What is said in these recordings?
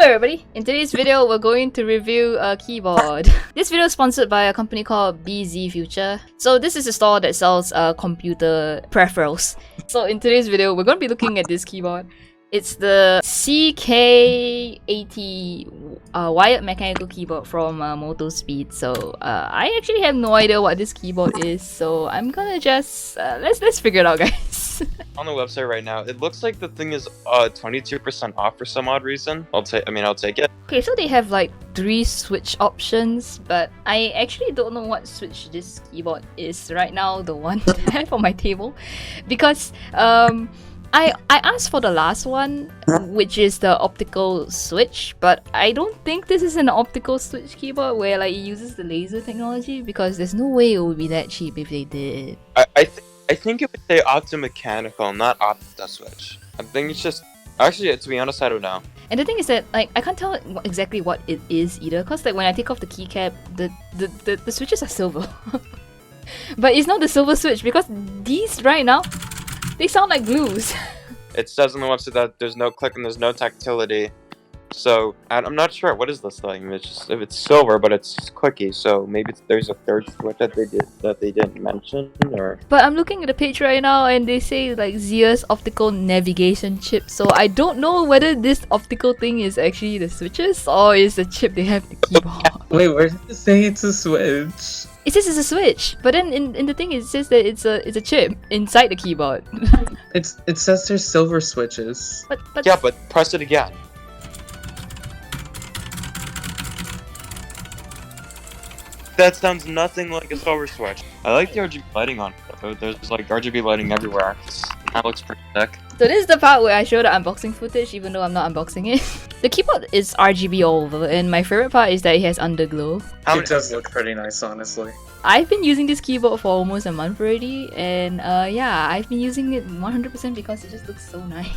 everybody! In today's video, we're going to review a keyboard. This video is sponsored by a company called BZ Future. So this is a store that sells computer peripherals. So in today's video, we're going to be looking at this keyboard. It's the CK80 wired mechanical keyboard from MOTOSPEED. So I actually have no idea what this keyboard is. So I'm gonna just let's figure it out, guys. On the website right now, it looks like the thing is 22% off for some odd reason. I'll take it. Okay, so they have like 3 switch options, but I actually don't know what switch this keyboard is right now, the one that I have on my table, because I asked for the last one, which is the optical switch, but I don't think this is an optical switch keyboard where like it uses the laser technology, because there's no way it would be that cheap if they did. I think it would say optomechanical, not opto switch. I think it's just actually, to be honest, I don't know. And the thing is that like I can't tell exactly what it is either, cause like when I take off the keycap, the switches are silver, but it's not the silver switch because these right now, they sound like blues. It says on the website that there's no click and there's no tactility. So I'm not sure what is this thing. It's just, if it's silver, but it's clicky. So maybe there's a third switch that they didn't mention, or. But I'm looking at the page right now, and they say like Zeus Optical navigation chip. So I don't know whether this optical thing is actually the switches or is the chip they have in the keyboard. Wait, where does it say it's a switch? It says it's a switch, but then in the thing it says that it's a chip inside the keyboard. It says there's silver switches. But Yeah, but press it again. That sounds nothing like a silver switch. I like the RGB lighting on it. There's like RGB lighting everywhere. That looks pretty sick. So this is the part where I show the unboxing footage, even though I'm not unboxing it. The keyboard is RGB all over, and my favorite part is that it has underglow. It does look pretty nice, honestly. I've been using this keyboard for almost a month already, and yeah, I've been using it 100% because it just looks so nice.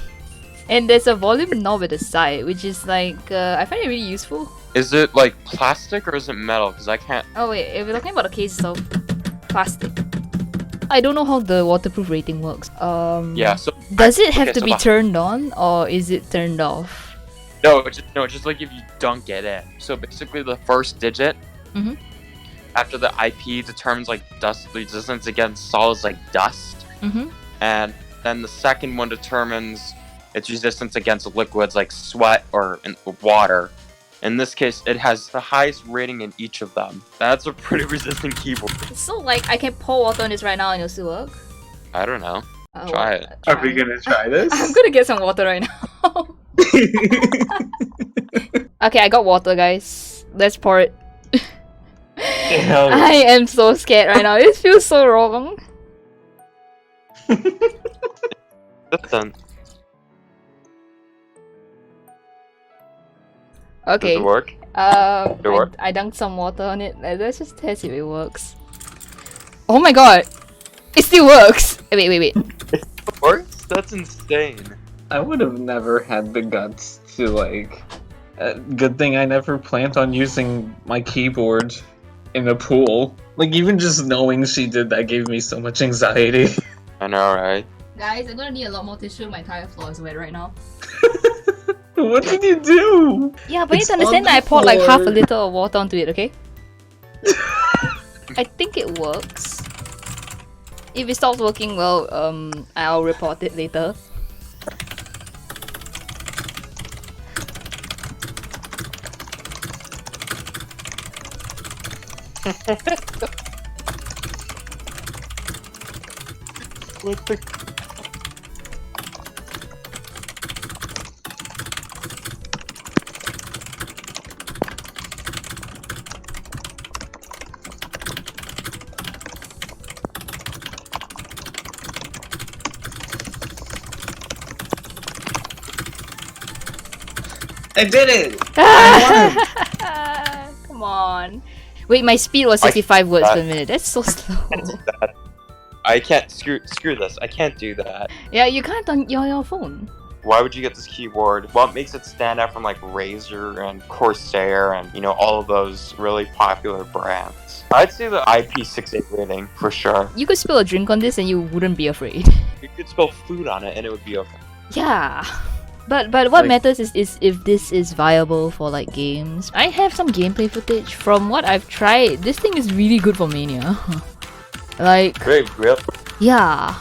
And there's a volume knob at the side, which is like, I find it really useful. Is it like plastic or is it metal? Because I can't. Oh wait, if we're talking about the case, so plastic. I don't know how the waterproof rating works. Yeah. So does it have to be turned on or is it turned off? No, it's just like if you dunk it in. So basically, the first digit after the IP determines like dust resistance against solids like dust, and then the second one determines its resistance against liquids like sweat or water. In this case, it has the highest rating in each of them. That's a pretty resistant keyboard. So like I can pour water on this right now and it'll still work? I don't know. Try it. Are we gonna try this? I'm gonna get some water right now. Okay, I got water, guys. Let's pour it. Hell yeah. I am so scared right now. This feels so wrong. Listen. Okay. Does it work? I dunked some water on it. Let's just test if it works. Oh my god! It still works! Wait. It works? That's insane. I would have never had the guts to like. Good thing I never planned on using my keyboard in a pool. Like even just knowing she did that gave me so much anxiety. I know, right? Guys, I'm gonna need a lot more tissue. My entire floor is wet right now. What did you do? Yeah, but you need to understand that I poured like half a liter of water onto it, okay? I think it works. If it stops working, well, I'll report it later. What the? I did it! Come on. Wait, my speed was 65 words per minute. That's so slow. I can't screw this. I can't do that. Yeah, you can't on your phone. Why would you get this keyboard? What makes it stand out from like Razer and Corsair and all of those really popular brands? I'd say the IP68 rating for sure. You could spill a drink on this and you wouldn't be afraid. You could spill food on it and it would be okay. Yeah. But what matters is if this is viable for like games. I have some gameplay footage from what I've tried. This thing is really good for Mania. Like, Great, real. yeah.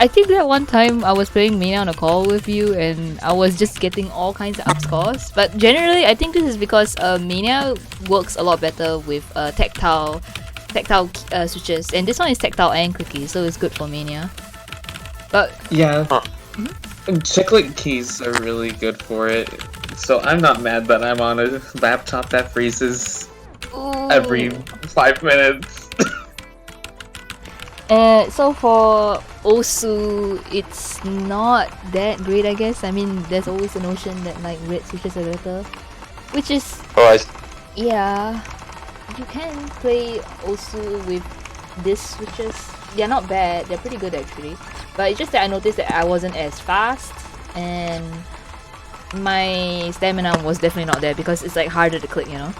I think that one time I was playing Mania on a call with you and I was just getting all kinds of up scores. But generally, I think this is because Mania works a lot better with tactile switches, and this one is tactile and clicky, so it's good for Mania. But yeah, chiclet keys are really good for it. So I'm not mad that I'm on a laptop that freezes every 5 minutes. So for Osu, it's not that great, I guess. I mean, there's always a notion that like red switches are better, which is yeah. You can play Osu with these switches. They're not bad. They're pretty good actually. But it's just that I noticed that I wasn't as fast and my stamina was definitely not there because it's like harder to click, you know.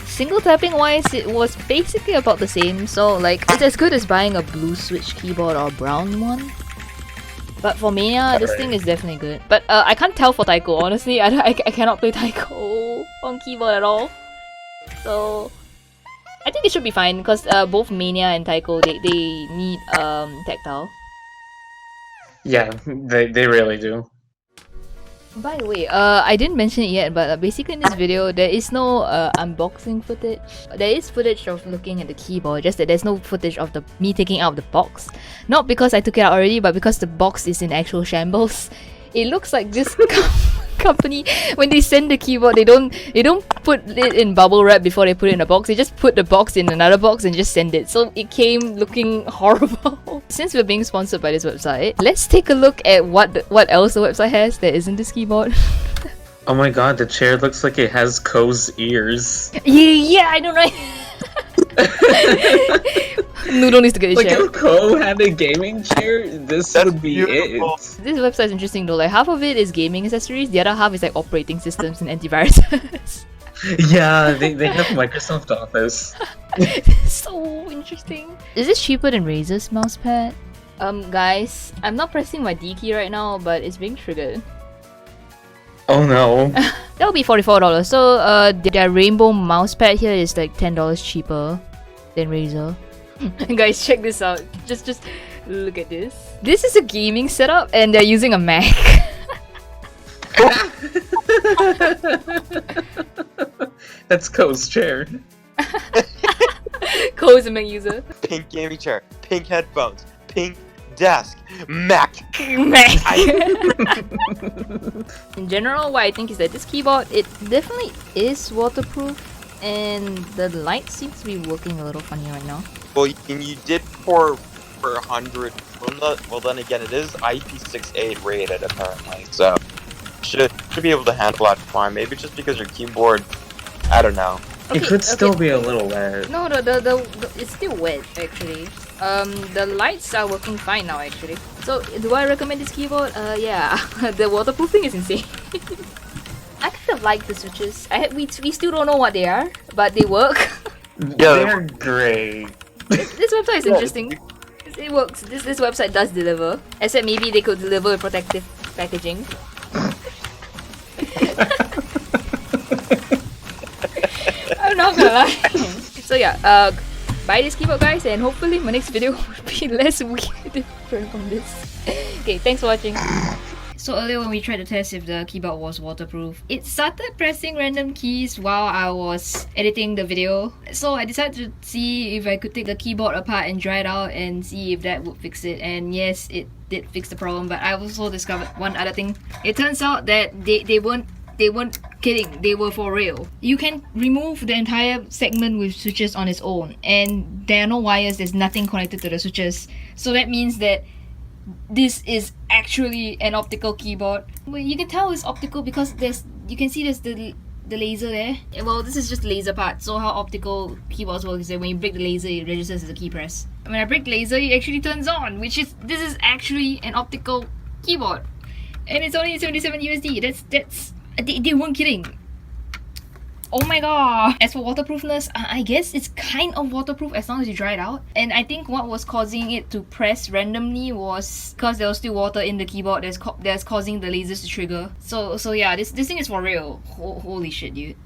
Single tapping wise, it was basically about the same. So like it's as good as buying a blue switch keyboard or a brown one. But for Mania, this thing is definitely good. But I can't tell for Taiko, honestly. I cannot play Taiko on keyboard at all. So I think it should be fine because both Mania and Taiko, they need tactile. Yeah, they really do. By the way, I didn't mention it yet, but basically in this video, there is no unboxing footage. There is footage of looking at the keyboard, just that there's no footage of me taking out the box. Not because I took it out already, but because the box is in actual shambles. It looks like this company, when they send the keyboard, they don't put it in bubble wrap before they put it in a box. They just put the box in another box and just send it. So it came looking horrible. Since we're being sponsored by this website, let's take a look at what else the website has that isn't this keyboard. Oh my god, the chair looks like it has Ko's ears. Yeah, I don't know. Noodle needs to get a Like chair. if Ko had a gaming chair, this would be beautiful. it. This website is interesting though. Like half of it is gaming accessories, the other half is like operating systems and antiviruses. Yeah, they have Microsoft Office. So interesting. Is this cheaper than Razer's mousepad? Guys, I'm not pressing my D key right now, but it's being triggered. Oh no. That'll be $44. So their rainbow mousepad here is like $10 cheaper than Razer. Guys, check this out. Just look at this. This is a gaming setup and they're using a Mac. That's Ko's chair. Ko is a Mac user. Pink gaming chair, pink headphones, pink desk, Mac. Mac. In general, what I think is that this keyboard, it definitely is waterproof and the light seems to be working a little funny right now. Well, and you did pour for 100. Well, then again, it is IP68 rated apparently, so should be able to handle that fine. Maybe just because your keyboard, I don't know. Okay, it could still be a little wet. No, the it's still wet actually. The lights are working fine now actually. So do I recommend this keyboard? Yeah, the waterproof thing is insane. I kind of like the switches. We still don't know what they are, but they work. Yeah, they're great. This website is interesting. It works. This website does deliver. Except maybe they could deliver with protective packaging. I'm not gonna lie. So yeah, buy this keyboard guys, and hopefully my next video will be less weird different from this. Okay, thanks for watching. So earlier when we tried to test if the keyboard was waterproof, it started pressing random keys while I was editing the video. So I decided to see if I could take the keyboard apart and dry it out and see if that would fix it. And yes, it did fix the problem, but I also discovered one other thing. It turns out that they weren't kidding, they were for real. You can remove the entire segment with switches on its own, and there are no wires, there's nothing connected to the switches. So that means that this is actually an optical keyboard. Well, you can tell it's optical because you can see there's the laser there. Well, this is just the laser part. So how optical keyboards work is that when you break the laser, it registers as a key press. And when I break the laser, it actually turns on, this is actually an optical keyboard. And it's only 77 USD. They weren't kidding. Oh my god! As for waterproofness, I guess it's kind of waterproof as long as you dry it out. And I think what was causing it to press randomly was because there was still water in the keyboard that's causing the lasers to trigger. So yeah, this thing is for real. Holy shit, dude.